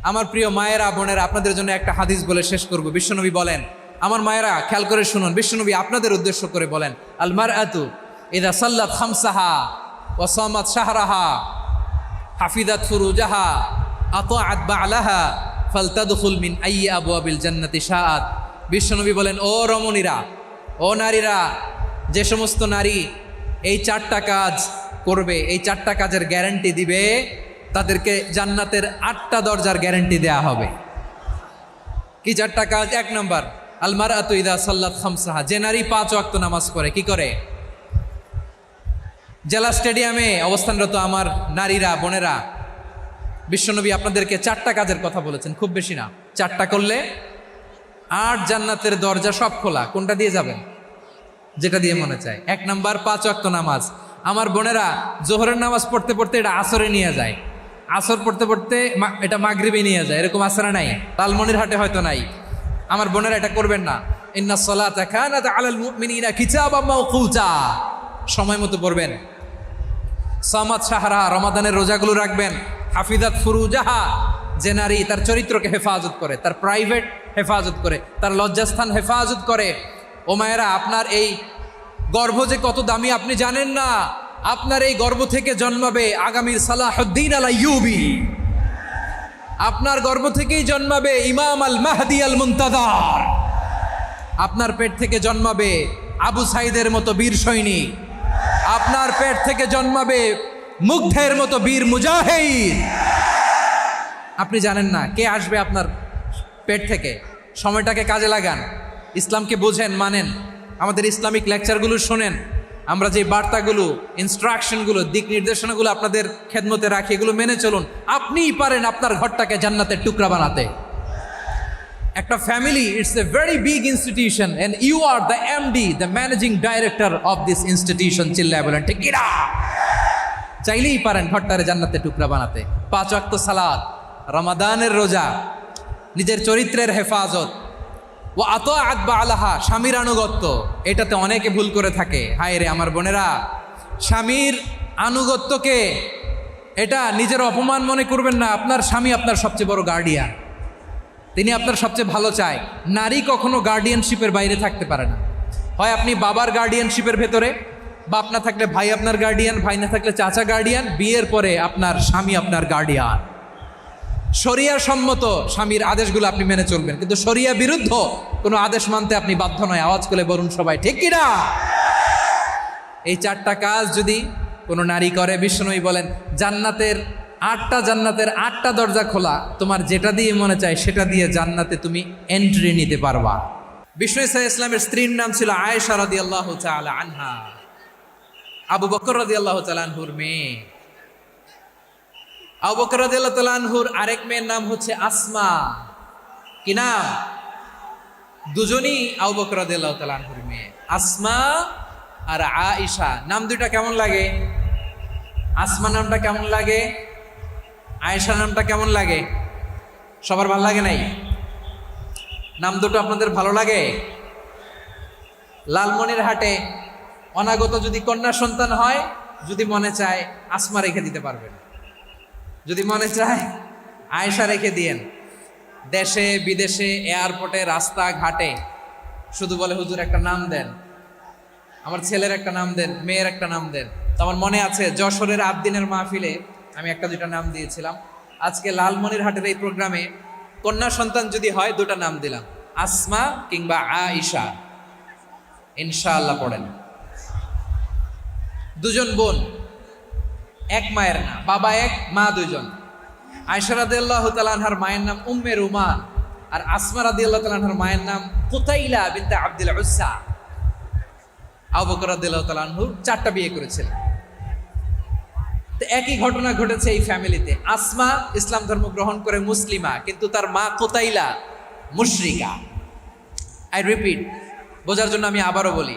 আমার প্রিয় মায়েরা বোনেরা, আপনাদের জন্য একটা হাদিস বলে শেষ করব। বিশ্বনবী বলেন, আমার মায়েরা খেয়াল করে শুনুন, বিশ্বনবী আপনাদের উদ্দেশ্য করে বলেন, আল মারআতু ইযা সাল্লাত খামসাহা ওয়া সামাত শাহরাহা হাফিজাত ফুরুজাহা আতাআত বা'লাহা ফালতাদখুল মিন আইয়ি আবওয়াবিল জান্নাতি শাআত। বিশ্বনবী বলেন, ও রমণীরা, ও নারীরা, যে সমস্ত নারী এই 4টা কাজ করবে, এই 4টা কাজের গ্যারান্টি দিবে, তাদেরকে জান্নাতের 8টা দরজার গ্যারান্টি দেয়া হবে। কি 4টা কাজ? 1 নম্বর, আল মারআতু ইযা সাল্লাত খামসাহা, যে নারী 5 ওয়াক্ত নামাজ পড়ে। কি করে? জেলা স্টেডিয়ামে অবস্থানরত আমার নারীরা বোনেরা, বিশ্বনবী আপনাদেরকে 4টা কাজের কথা বলেছেন, খুব বেশি না। 4টা করলে 8 জান্নাতের দরজা সব খোলা। কোনটা দিয়ে যাবেন? যেটা দিয়ে মনে চায়। 1 নাম্বার 5 ওয়াক্ত নামাজ। আমার বোনেরা জোহরের নামাজ পড়তে পড়তে এটা আসরে নিয়ে যায়, আসর পড়তে পড়তে এটা মাগরিবে নিয়ে যায়। এরকম আসরে নাই, লালমনিরহাটে হয়তো নাই। আমার বোনেরা এটা করবেন না। ইন্নাস সালাতা কানাত আলাল মুমিনিনা কিতাবাম মাওকুতা, সময় মতো পড়বেন। সামাত শাহরা, রমাদানের রোজাগুলো রাখবেন। হাফিজাত ফুরুজাহা, যে নারী তার চরিত্রকে হেফাজত করে, তার প্রাইভেট হেফাজত করে, তার লজ্জাস্থান হেফাজত করে। ও মায়েরা, আপনার এই গর্ভ যে কত দামি আপনি জানেন না। আপনার এই গর্ভ থেকে জন্মাবে আগামীর সালাহুদ্দিন আল আইয়ুবী। আপনার গর্ভ থেকেই জন্মাবে ইমাম আল মাহদি আল মুনতাজার। আপনার পেট থেকে জন্মাবে আবু সাইদের মতো বীর সৈনিক। আপনার পেট থেকে জন্মাবে মুগ্ধের মতো বীর মুজাহিদ। আপনি জানেন না কে আসবে আপনার পেট থেকে। সময়টাকে কাজে লাগান, ইসলামকে বোঝেন, মানেন, আমাদের ইসলামিক লেকচারগুলো শোনেন। আমরা যে বার্তাগুলো, ইনস্ট্রাকশনগুলো, দিক নির্দেশনাগুলো আপনাদের খেদমতে রাখি, এগুলো মেনে চলুন। আপনিই পারেন আপনার ঘরটাকে জান্নাতের টুকরা বানাতে। একটা family, it's a very big institution and you are the MD, the managing director of this institution. চিল্লায় বলেন ঠিক কিনা? চাইলেই পারেন ঘরটারে জান্নাতের টুকরা বানাতে। 5 ওয়াক্ত সালাত, রমাদানের রোজা, নিজের চরিত্রের হেফাজত, ও আতাআত বা'লাহা, স্বামীর আনুগত্য। এটাতে অনেকে ভুল করে থাকে। হায় রে আমার বোনেরা, স্বামীর আনুগত্যকে এটা নিজের অপমান মনে করবেন না। আপনার স্বামী আপনার সবচেয়ে বড় গার্ডিয়ান, তিনি আপনার সবচেয়ে ভালো চায়। নারী কখনো গার্ডিয়ানশিপের বাইরে থাকতে পারে না। হয় আপনি বাবার গার্ডিয়ানশিপের ভেতরে, বাপ না থাকলে ভাই আপনার গার্ডিয়ান, ভাই না থাকলে চাচা গার্ডিয়ান, বিয়ের পরে আপনার স্বামী আপনার গার্ডিয়ান। শরিয়া সম্মত স্বামীর আদেশগুলো আপনি মেনে চলবেন, কিন্তু শরিয়া বিরুদ্ধ কোনো আদেশ মানতে আপনি বাধ্য নয়। আওয়াজ করে বলুন সবাই ঠিক কিনা? এই 4টা কাজ যদি কোনো নারী করে, বিশ্বনবী বলেন জান্নাতের 8টা দরজা খোলা। তোমার যেটা দিয়ে মনে চায় সেটা দিয়ে জান্নাতে তুমি এন্ট্রি নিতে পারবা। বিষ্ণু সাল্লাল্লাহু আলাইহি ওয়াসাল্লামের স্ত্রীর নাম ছিল আয়েশা রাদিয়াল্লাহু তাআলা আনহা, আবু বকর রাদিয়াল্লাহু তাআলা আনহুর মেয়ে। আবু বকর রাদিয়াল্লাহু তাআলা আনহুর আরেক মেয়ের নাম হচ্ছে আসমা। কি নাম? দুজনই আবু বকর রাদিয়াল্লাহু তাআলা আনহুর মেয়ে, আসমা আর আয়েশা। নাম দুইটা কেমন লাগে? আসমা নামটা কেমন লাগে? আয়েশা নামটা কেমন লাগে? সবার ভালো লাগে নাই? নাম দুটো আপনাদের ভালো লাগে? লালমনিরহাটে অনাগত যদি কন্যা সন্তান হয়, যদি মনে চায় আসমা রেখে দিতে পারবেন, যদি মনে চায় আয়েশা রেখে দিয়েন। দেশে বিদেশে, এয়ারপোর্টে, রাস্তাঘাটে শুধু বলে হুজুর একটা নাম দেন, আমার ছেলের একটা নাম দেন, মেয়ের একটা নাম দেন। তো আমার মনে আছে যশোরের আবদিনের মাহফিলে আমি 1-2টা নাম দিয়েছিলাম। আজকে লালমনিরহাটের এই প্রোগ্রামে কন্যা সন্তান যদি হয় 2টা নাম দিলাম, আসমা কিংবা আয়েশা। ইনশাআল্লাহ পড়েন। দুজন বোন, এক মায়ের না, বাবা এক, মা দুজন। আয়েশা রাদিয়াল্লাহু তাআলা আনহার মায়ের নাম উম্মে রুমান, আর আসমা রাদিয়াল্লাহু তাআলা আনহার মায়ের নাম কুতাইলা বিনতে আব্দুল উজ্জা। আবু বকর রাদিয়াল্লাহু তাআলা আনহু 4টা বিয়ে করেছিলেন। তো একই ঘটনা ঘটেছে এই ফ্যামিলিতে। আসমা ইসলাম ধর্ম গ্রহণ করে মুসলিমা, কিন্তু তার মা কুতাইলা মুশরিকা। আই রিপিট, বোঝার জন্য আমি আবারও বলি,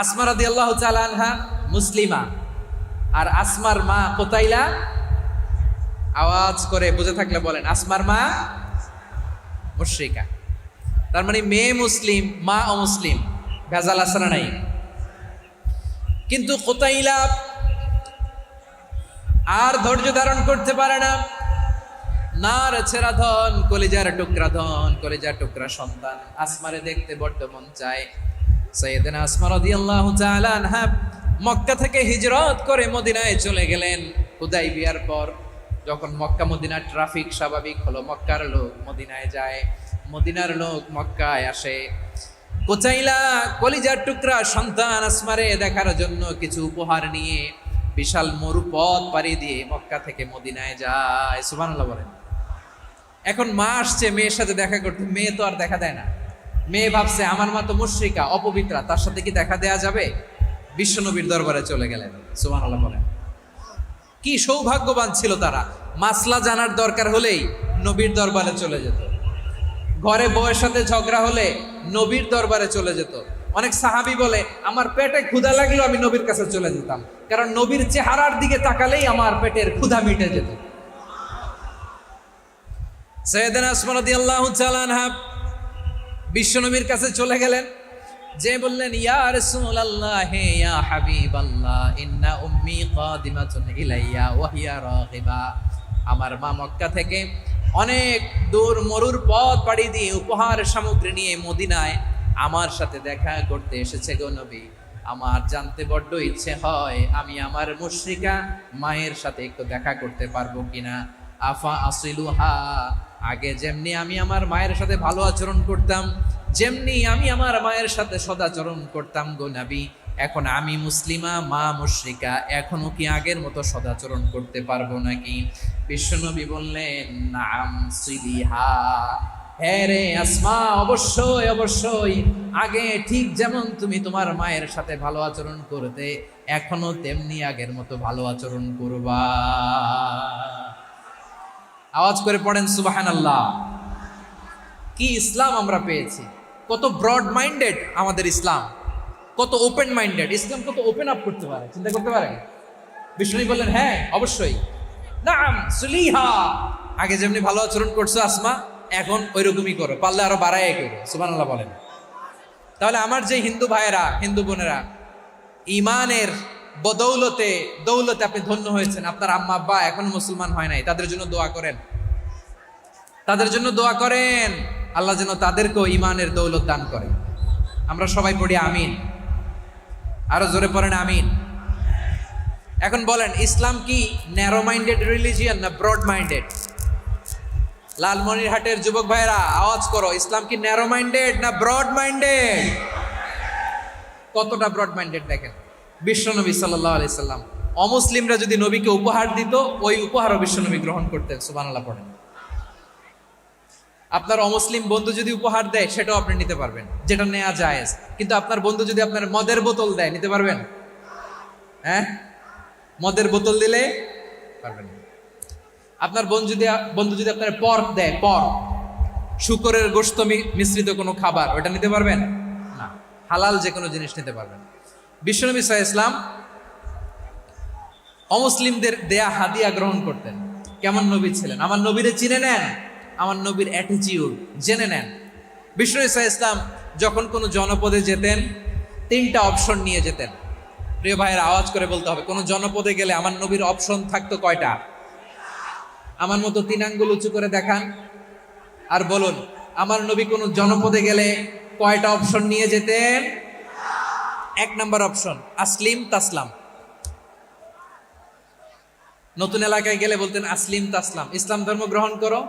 আসমা রাদিয়াল্লাহু তাআলা আনহা মুসলিমা, আর আসমার মা কুতাইলা। আওয়াজ করে বুঝে থাকলে বলেন, আসমার মা মুশরিকা। তার মানে মেয়ে মুসলিম, মা অমুসলিম। ভেজাল আছে না নাই? কিন্তু কুতাইলা আর ধৈর্য ধারণ করতে পারে না। নার ছেড়া ধন, কলিজার টুকরা ধন, কলিজার টুকরা সন্তান আসমারে দেখতে বড্ড মন চায়। সাইয়েদনা আসমা রাদিয়াল্লাহু তাআলা আনহা মক্কা থেকে হিজরত করে মদিনায় চলে গেলেন হুদাইবিয়ার পর। যখন মক্কা মদিনার ট্রাফিক স্বাভাবিক হলো, মক্কার লোক মদিনায় যায়, মদিনার লোক মক্কায় আসে। কোচাইলা কলিজার টুকরা সন্তান আসমারে দেখার জন্য কিছু উপহার নিয়ে বিশাল মরুপথ পাড়ি দিয়ে মক্কা থেকে মদিনায় যায়। সুবহানাল্লাহ বলেন। এখন মা আসছে মেয়ের সাথে দেখা করতে, মেয়ে তো আর দেখা দেয় না। মেয়ে ভাবছে আমার মা তো মুশরিকা, অপবিত্রা, তার সাথে কি দেখা দেয়া যাবে? বিশ্বনবীর দরবারে চলে গেলেন। সুবহানাল্লাহ বলেন। কি সৌভাগ্যবান ছিল তারা, মাসলা জানার দরকার হলেই নবীর দরবারে চলে যেত। ঘরে বউয়ের সাথে ঝগড়া হলে নবীর দরবারে চলে যেত। অনেক সাহাবী বলে আমার পেটে ক্ষুধা লাগলেও আমি নবীর কাছে চলে যেতাম, কারণ নবীর চেহারার দিকে তাকালেই আমার পেটের ক্ষুধা মিটে যেত। সাইয়েদনা আসমা রাদিয়াল্লাহু তাআলা আনহা বিশ্বনবীর কাছে চলে গেলেন, যে বললেন ইয়া রাসূলুল্লাহ ইয়া হাবিবাল্লাহ ইন্না উম্মি কাদিমাতুন ইলাইয়া ওয়া হিয়া রাগিবা। আমার মা মক্কা থেকে অনেক দূর মরুর পথ পাড়ি দিয়ে উপহার সামগ্রী নিয়ে মদিনায় আমার সাথে দেখা করতে এসেছে গো নবী। আমার জানতে বড্ড ইচ্ছে হয় আমি আমার মুশরিকা মায়ের সাথে একটু দেখা করতে পারবো কিনা। আফা আসিলুহা, আগে যেমনি আমি আমার মায়ের সাথে ভালো আচরণ করতাম, যেমনি আমি আমার মায়ের সাথে সদাচরণ করতাম গো নবী, এখন আমি মুসলিমা মা মুশরিকা, এখনো কি আগের মতো সদাচরণ করতে পারবো নাকি? বিশ্বনবী বললেন নাম সিলিহা, হ্যাঁ রে আসমা, অবশ্যই অবশ্যই, আগে ঠিক যেমন তুমি তোমার মায়ের সাথে ভালো আচরণ করতে এখনো তেমনি আগের মতো ভালো আচরণ করবা। আওয়াজ করে পড়েন সুবহানাল্লাহ। কি ইসলাম আমরা পেয়েছি, কত ব্রড মাইন্ডেড আমাদের ইসলাম, কত ওপেন মাইন্ডেড ইসলাম, কত ওপেন আপ করতে পারে, চিন্তা করতে পারে। বিষ্ণু বললেন হ্যাঁ অবশ্যই, নাম সুলিহা, আগে যেমনি ভালো আচরণ করছো আসমা এখন ওই রকমই করো, পারলে আরো বাড়াই করো। সুবহানাল্লাহ বলেন। তাহলে আমার যে হিন্দু ভাইয়েরা হিন্দু বোনেরা ইমানের বদৌলতে দৌলতে আপনি ধন্য হয়েছেন, আপনার আম্মা আব্বা এখনো মুসলমান হয় নাই, তাদের জন্য দোয়া করেন, তাদের জন্য দোয়া করেন, আল্লাহ যেন তাদেরকেও ইমানের দৌলত দান করে। আমরা সবাই পড়ি আমিন, আরো জোরে পড়েন আমিন। এখন বলেন ইসলাম কি ন্যারো মাইন্ডেড রিলিজিয়ান না ব্রড মাইন্ডেড? লালমনিরহাটের যুবক ভাইরা আওয়াজ করো, ইসলাম কি ন্যারো মাইন্ডেড না ব্রড মাইন্ডেড? কতটা ব্রড মাইন্ডেড দেখেন। বিশ্বনবী সাল্লাল্লাহু আলাইহি সাল্লাম অমুসলিমরা যদি নবীকে উপহার দিত, ওই উপহারও বিশ্বনবী গ্রহণ করতেন। সুবহানাল্লাহ পড়েন। আপনার অমুসলিম বন্ধু যদি উপহার দেয় সেটাও আপনি নিতে পারবেন, যেটা নেওয়া জায়েজ। কিন্তু আপনার বন্ধু যদি আপনার মদের বোতল দেয়, নিতে পারবেন? হ্যাঁ, মদের বোতল দিলে পারবেন না। আপনার বন্ধু যদি আপনার পর্ক দেয়, পর্ক শুকরের গোশত মিশ্রিত কোনো খাবার, ওটা নিতে পারবেন না। হালাল যে কোনো জিনিস নিতে পারবেন। বিশ্বনবী সাল্লাল্লাহু আলাইহি ওয়াসাল্লাম অমুসলিমদের দেয়া হাদিয়া গ্রহণ করতেন। কেমন নবী ছিলেন, আমার নবীরে চিনে নেন, আমার নবীর অ্যাটিটিউড জেনে নেন। বিশ্বনবী সাল্লাল্লাহু আলাইহি ওয়াসাল্লাম যখন কোনো জনপদে যেতেন 3টা অপশন নিয়ে যেতেন। প্রিয় ভাইয়ের আওয়াজ করে বলতে হবে, কোনো জনপদে গেলে আমার নবীর অপশন থাকতো কয়টা? আমার মতো 3 আঙ্গুল উঁচু করে দেখান আর বলুন আমার নবী কোন জনপদে গেলে কয়টা অপশন নিয়ে যেতেন? 1 নাম্বার অপশন আসলিম তাসলাম। নতুন এলাকায় গেলে বলতেন আসলিম তাসলাম, ইসলাম ধর্ম গ্রহণ করো,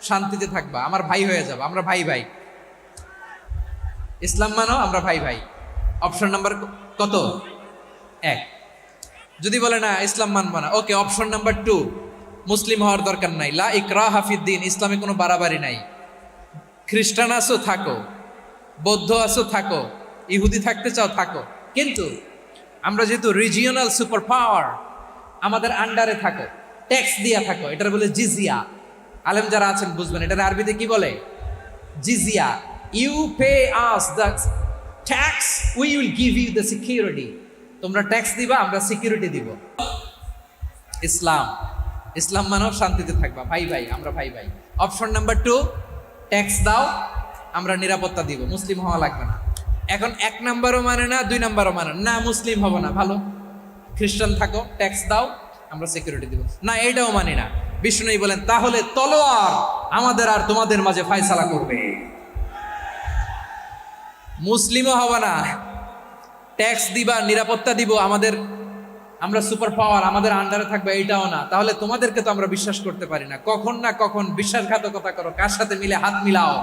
শান্তিতে থাকবা, আমার ভাই হয়ে যাবো, আমরা ভাই ভাই, ইসলাম মানো, আমরা ভাই ভাই। অপশন নাম্বার কত? 1। যদি বলে না ইসলাম মানবো না, ওকে, অপশন নাম্বার 2, মুসলিম হওয়ার দরকার নাই, লা ইকরাহা ফিদ্দিন, ইসলামে কোনো বাড়াবাড়ি নাই, খ্রিস্টান আসো থাকো, বৌদ্ধ আসো থাকো, ইহুদি থাকতে চাও থাকো, কিন্তু আমরা যেহেতু রিজিওনাল সুপার পাওয়ার, আমাদের আন্ডারে থাকো, ট্যাক্স দিয়া থাকো, এটার বলে জিজিয়া। আলেম যারা আছেন বুঝবেন এটার আরবিতে কি বলে, জিজিয়া। You pay us the tax, we will give you the security. তোমরা ট্যাক্স দিবা, আমরা সিকিউরিটি দিব। ইসলাম, ইসলাম মানব শান্তিতে থাকবা, ভাই ভাই, আমরা ভাই ভাই। অপশন নাম্বার 2, ট্যাক্স দাও, আমরা নিরাপত্তা দিব, মুসলিম হওয়া লাগবে না। এখন 1 নাম্বারও মানে না, 2 নাম্বারও মানে না, মুসলিম হবো না, ভালো, খ্রিস্টান থাকো, ট্যাক্স দাও, আমরা সিকিউরিটি দিব না, এইটাও মানি না। বিষ্ণু বলেন, তাহলে তলোয়ার আমাদের আর তোমাদের মাঝে ফায়সালা করবে। মুসলিমও হবে না, ট্যাক্স দিবা, নিরাপত্তা দিব, আমরা সুপার পাওয়ার, আমাদের আন্ডারে থাকবে, এইটাও না। তাহলে তোমাদেরকে তো আমরা বিশ্বাস করতে পারি না, কখন না কখন বিশ্বাসঘাতকতা করো, কার সাথে মিলে হাত মিলাও,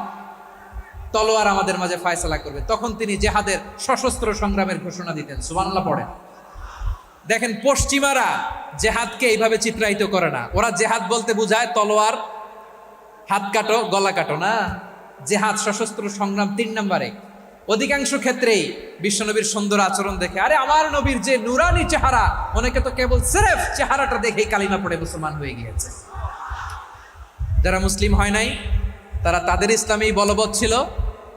তলোয়ার আমাদের মাঝে ফায়সালা করবে। তখন তিনি জেহাদের সশস্ত্র সংগ্রামের ঘোষণা দিতেন। সুবহানাল্লাহ পড়েন। দেখেন, পশ্চিমারা জেহাদকে এইভাবে চিত্রায়িত করে না। ওরা জেহাদ বলতে বুঝায় তলোয়ার, হাত কাটো, গলা কাটো না। জেহাদ সশস্ত্র সংগ্রাম 3 নম্বরে। অধিকাংশ ক্ষেত্রেই বিশ্বনবীর সুন্দর আচরণ দেখে, আরে আমার নবীর যে নুরানি চেহারা, অনেকে তো কেবল সিরেফ চেহারাটা দেখেই কালিমা পড়ে মুসলমান হয়ে গিয়েছে। যারা মুসলিম হয় নাই তারা তাদের ইসলামেই বলবৎ ছিল,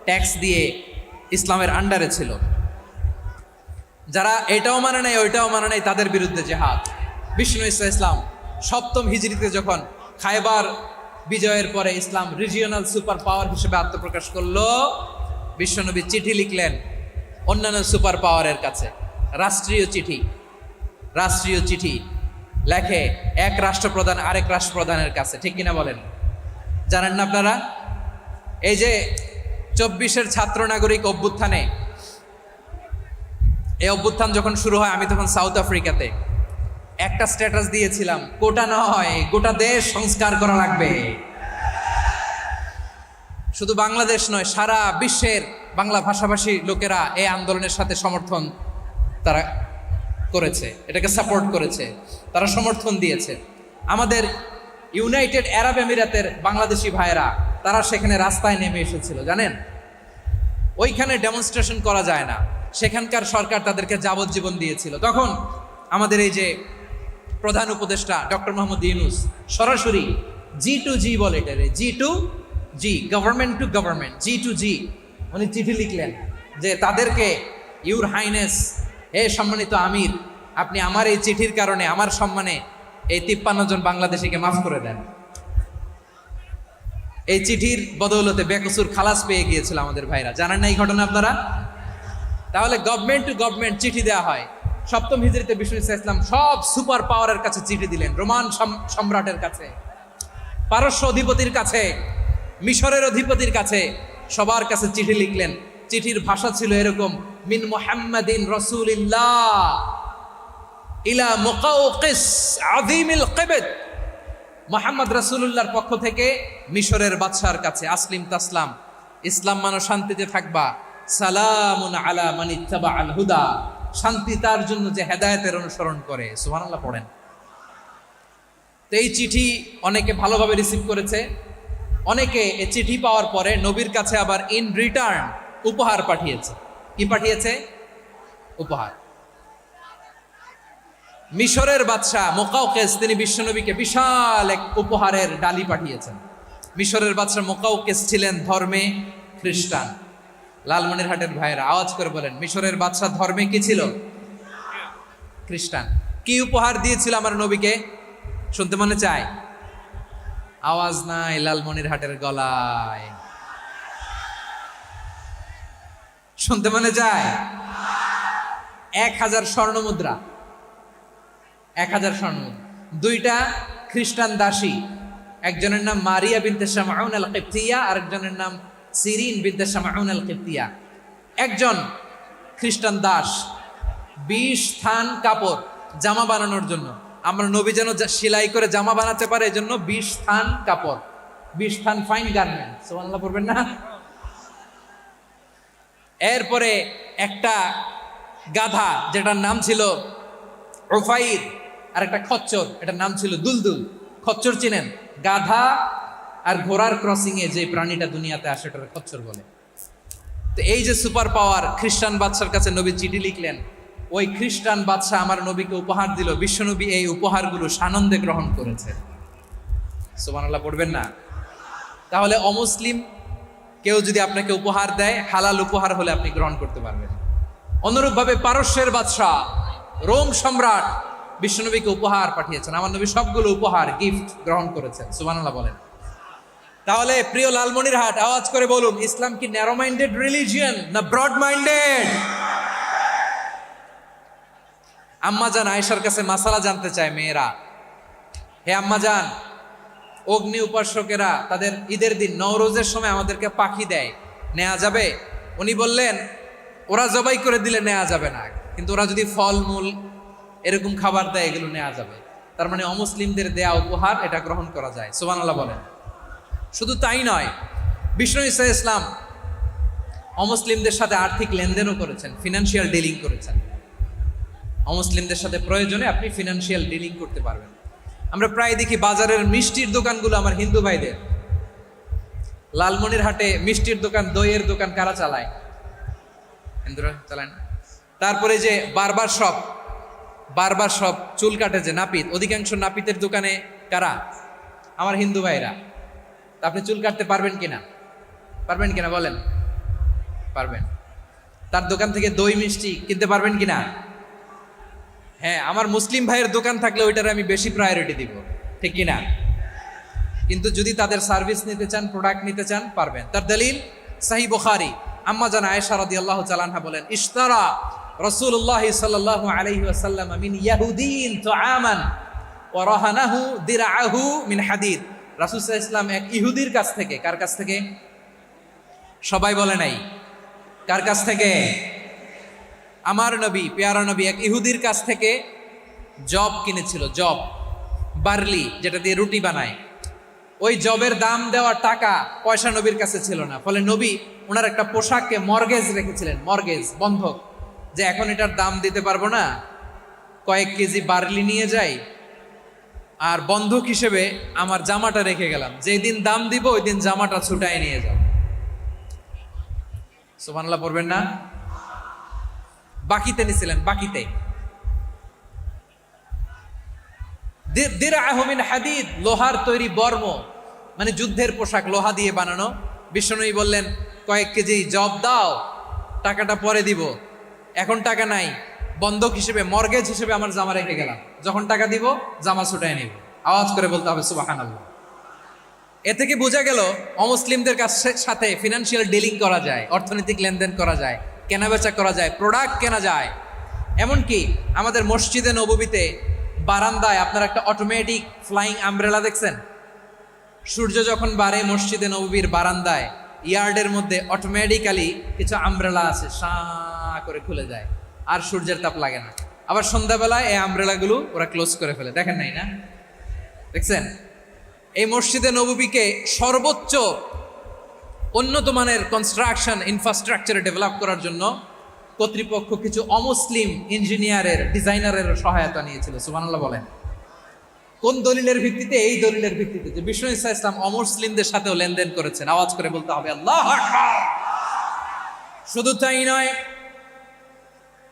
ট্যাক্স দিয়ে ইসলামের আন্ডারে ছিল। যারা এটাও মানে নাই ওইটাও মানে নাই, তাদের বিরুদ্ধে জেহাদ। বিষ্ণু ইসলাম 7ম হিজরিতে যখন খায়বার বিজয়ের পরে ইসলাম রিজিওনাল সুপার পাওয়ার হিসেবে আত্মপ্রকাশ করলো, বিশ্বনবী চিঠি লিখলেন অন্যান্য সুপার পাওয়ারের কাছে। রাষ্ট্রীয় চিঠি লেখে এক রাষ্ট্রপ্রধান আরেক রাষ্ট্রপ্রধানের কাছে, ঠিক কিনা বলেন? জানেন না আপনারা? এই যে 24-এর ছাত্র নাগরিক অভ্যুত্থানে, এই অভ্যুত্থান যখন শুরু হয়, আমি তখন সাউথ আফ্রিকাতে একটা স্ট্যাটাস দিয়েছিলাম, কোটা নয় গোটা দেশ সংস্কার করা লাগবে। শুধু বাংলাদেশ নয়, সারা বিশ্বের বাংলা ভাষাভাষী লোকেরা এই আন্দোলনের সাথে সমর্থন তারা করেছে, এটাকে সাপোর্ট করেছে, তারা সমর্থন দিয়েছে। আমাদের ইউনাইটেড আরব আমিরাতের বাংলাদেশি ভাইয়েরা, তারা সেখানে রাস্তায় নেমে এসেছিল, জানেন? ওইখানে ডেমনস্ট্রেশন করা যায় না, সেখানকার সরকার তাদেরকে যাবজ্জীবন দিয়েছিল। তখন আমাদের এই যে প্রধান উপদেষ্টা ডক্টর মোহাম্মদ ইউনূস সরাসরি G2G বলে, এটারে G2G, government to government, G2G, উনি চিঠি লিখলেন যে তাদেরকে, ইউর হাইনেস, হে সম্মানিত আমির, আপনি আমার এই চিঠির কারণে আমার সম্মানে এই 53 জন বাংলাদেশিকে মাফ করে দেন। এই চিঠির বদৌলতে বেকসুর খালাস পেয়ে গিয়েছিল আমাদের ভাইরা। জানেন না এই ঘটনা আপনারা? তাহলে গভর্নমেন্ট টু গভর্নমেন্ট চিঠি দেওয়া হয়। 7ম হিজরিতে বিষ্ণু ইসলাম সব সুপার পাওয়ারের কাছে চিঠি দিলেন, রোমান সম্রাটের কাছে, পারস্য অধিপতির কাছে, মিশরের অধিপতির কাছে, সবার কাছে চিঠি লিখলেন। চিঠির ভাষা ছিল এরকম, মিন মুহাম্মাদিন রাসূলিল্লাহ ইলা মুকাওকিস আযীমিল কিবত, মুহাম্মদ রাসূলুল্লাহর পক্ষ থেকে মিশরের বাদশার কাছে, আসলিম তাসলাম, ইসলাম মানো শান্তিতে থাকবা, সালামুন আলা মান ইত্তাবাআল হুদা, শান্তি তার জন্য যে হেদায়েতের অনুসরণ করে। সুবহানাল্লাহ পড়েন। তো এই চিঠি অনেকে ভালোভাবে রিসিভ করেছে, অনেকে এই চিঠি পাওয়ার পরে নবীর কাছে আবার ইন রিটার্ন উপহার পাঠিয়েছে। কি পাঠিয়েছে? উপহার। মিশরের বাদশাহ মুকাওকিস, তিনি বিশ্বনবীকে বিশাল এক উপহারের ডালি পাঠিয়েছেন। মিশরের বাদশাহ মুকাওকিস ছিলেন ধর্মে খ্রিস্টান। লালমনিরহাটের ভাইয়েরা আওয়াজ করে বলেন, মিশরের বাদশাহ ধর্মে কি ছিল? খ্রিস্টান। কি উপহার দিয়েছিল আমার নবীকে? শুনতে মনে চায়? আওয়াজ নাই লালমনিরহাটের গলায়, শুনতে মনে চায়? 1000 স্বর্ণ মুদ্রা, 1000 স্বর্ণ মুদ্রা। 2টা খ্রিস্টান দাসী, একজনের নাম মারিয়া বিনতে শামউন আল কিবতিয়া, আরেকজনের নাম সিরিন বিনতে শামউন আল কিবতিয়া। একজন খ্রিস্টান দাস 20 থান কাপড় জামা বানানোর জন্য, আমরা নবী যেন সেলাই করে জামা বানাতে পারে, এজন্য 20 থান কাপড়, 20 থান ফাইন গার্মেন্ট। সুবহানাল্লাহ পড়বেন না? এরপরে একটা গাধা, যেটার নাম ছিল উফাইর, আর একটা খচ্চর, এটার নাম ছিল দুলদুল। খচ্চর চিনেন? গাধা আর ঘোড়ার ক্রসিং এ যে প্রাণীটা দুনিয়াতে আসে, এটার খচ্চর বলে। তো এই যে সুপার পাওয়ার খ্রিস্টান বাদশার কাছে নবী চিঠি লিখলেন, ওই খ্রিস্টান বাদশাহ আমার নবীকে উপহার দিল। বিশ্বনবী এই উপহারগুলো সানন্দে গ্রহণ করেছে। সুবহানাল্লাহ পড়বেন না? তাহলে অমুসলিম কেউ যদি আপনাকে উপহার দেয়, হালাল উপহার হলে আপনি গ্রহণ করতে পারবেন। অনুরূপভাবে পারস্যের বাদশাহ, রোম সম্রাট বিশ্বনবীকে উপহার পাঠিয়েছেন। আমার নবী সবগুলো উপহার, গিফট গ্রহণ করেছেন। সুবহানাল্লাহ বলেন। তাহলে প্রিয় লালমনিরহাট, আওয়াজ করে বলুন, ইসলাম কি ন্যারো মাইন্ডেড রিলিজিয়ন না ব্রড মাইন্ডেড? আম্মা জান আয়েশার কাছে মাসালা জানতে চায় মেয়েরা, হে আম্মা জান, অগ্নি উপাসকেরা তাদের ঈদের দিন নওরোজের সময় আমাদেরকে পাখি দেয়, নেওয়া যাবে? উনি বললেন ওরা জবাই করে দিলে নেওয়া যাবে না, কিন্তু ওরা যদি ফলমূল এরকম খাবার দেয় এগুলো নেওয়া যাবে। তার মানে অমুসলিমদের দেয়া উপহার এটা গ্রহণ করা যায়। সুবহানাল্লাহ বলেন। শুধু তাই নয়, বিষ্ণু ঈসা ইসলাম অমুসলিমদের সাথে আর্থিক লেনদেনও করেছেন, ফিনান্সিয়াল ডিলিং করেছেন। অমুসলিমদের সাথে প্রয়োজনে আপনি ফিনান্সিয়াল ডিলিং করতে পারবেন। আমরা প্রায় দেখি বাজারের মিষ্টির দোকানগুলো আমার হিন্দু ভাইদের। লালমনির হাটে মিষ্টির দোকান, দইয়ের দোকান কারা চালায়? হিন্দুরা চালায় না। তারপরে যে বারবার শপ, চুল কাটে যে নাপিত, অধিকাংশ নাপিতের দোকানে কারা? আমার হিন্দু ভাইরা। তা আপনি চুল কাটতে পারবেন কিনা বলেন? পারবেন। তার দোকান থেকে দই মিষ্টি কিনতে পারবেন কিনা? হ্যাঁ, আমার মুসলিম ভাইয়ের দোকান থাকলে ওইটার আমি বেশি প্রায়োরিটি দিব, ঠিক কিনা? কিন্তু যদি তাদের সার্ভিস নিতে চান, প্রোডাক্ট নিতে চান, পারবেন। তার দলিল সহিহ বুখারী, আম্মা জান আয়েশা রাদিয়াল্লাহু তাআলা আনহা বলেন, ইশতারা রাসূলুল্লাহ সাল্লাল্লাহু আলাইহি ওয়াসাল্লাম মিন ইয়াহুদিন তুআমান ওয়া রাহানাহু দিরআহু মিন হাদিদ। রাসূল সাল্লাল্লাহু আলাইহি ওয়াসাল্লাম এক ইহুদির কাছ থেকে, কার কাছ থেকে? সবাই বলে নাই, কার কাছ থেকে? আমার নবী, পেয়ারা নবী এক ইহুদির কাছ থেকে জব কিনেছিল। জব, বার্লি, যেটা দিয়ে রুটি বানায়। ওই জবের দাম দেওয়ার টাকা পয়সা নবীর কাছে ছিল না। ফলে নবী ওনার একটা পোশাককে মর্গেজ রেখেছিলেন, মর্গেজ, বন্ধক, যে এখন এটার দাম দিতে পারবো না, কয়েক কেজি বার্লি নিয়ে যাই আর বন্ধক হিসেবে আমার জামাটা রেখে গেলাম, যেই দিন দাম দিব ওই দিন জামাটা ছুটায় নিয়ে যাব। সুবহানাল্লাহ পড়বেন না? বাকিতে নিছিলেন, বাকিতে। দিরআহু মিন হাদিদ, লোহার তৈরি বর্ম, মানে যুদ্ধের পোশাক, লোহা দিয়ে বানানো। বিষ্ণুনবী বললেন কয়েক কেজি জব দাও, টাকাটা পরে দিব, এখন টাকা নাই, বন্ধক হিসেবে, মর্গেজ হিসেবে আমার জামা রেখে গেলাম, যখন টাকা দিব জামা ছুটায় নিব। আওয়াজ করে বলতে হবে সুবহানাল্লাহ। এ থেকে বোঝা গেল অমুসলিমদের সাথে ফিনান্সিয়াল ডিলিং করা যায়, অর্থনৈতিক লেনদেন করা যায়, কেনাবেচা করা যায়, প্রোডাক্ট কেনা যায়। এমনকি আমাদের মসজিদে নববীতে বারান্দায় আপনারা একটা অটোমেটিক ফ্লাইং আমব্রেলা দেখছেন? সূর্য যখন বাড়ে মসজিদে নববীর বারান্দায় ইয়ার্ডের মধ্যে অটোমেটিক্যালি কিছু আমব্রেলা আছে, সাঁ করে খুলে যায়, আর সূর্যের তাপ লাগে না। আবার সন্ধ্যাবেলায় এই আমব্রেলাগুলো ওরা ক্লোজ করে ফেলে, দেখেন নাই না? দেখছেন? এই মসজিদে নববীকে সর্বোচ্চ উন্নত মানের কনস্ট্রাকশন ইনফ্রাস্ট্রাকচারে ডেভেলপ করার জন্য কর্তৃপক্ষ কিছু অমুসলিম ইঞ্জিনিয়ারের, ডিজাইনারের সহায়তা নিয়েছিল। সুবহানাল্লাহ বলেন। কোন দলিলের ভিত্তিতে? এই দলিলের ভিত্তিতে যে বিষ্ণু ঈসা ইসলাম অমুসলিমদের সাথেও লেনদেন করেছেন। আওয়াজ করে বলতে হবে আল্লাহু আকবার। শুধু তাই নয়,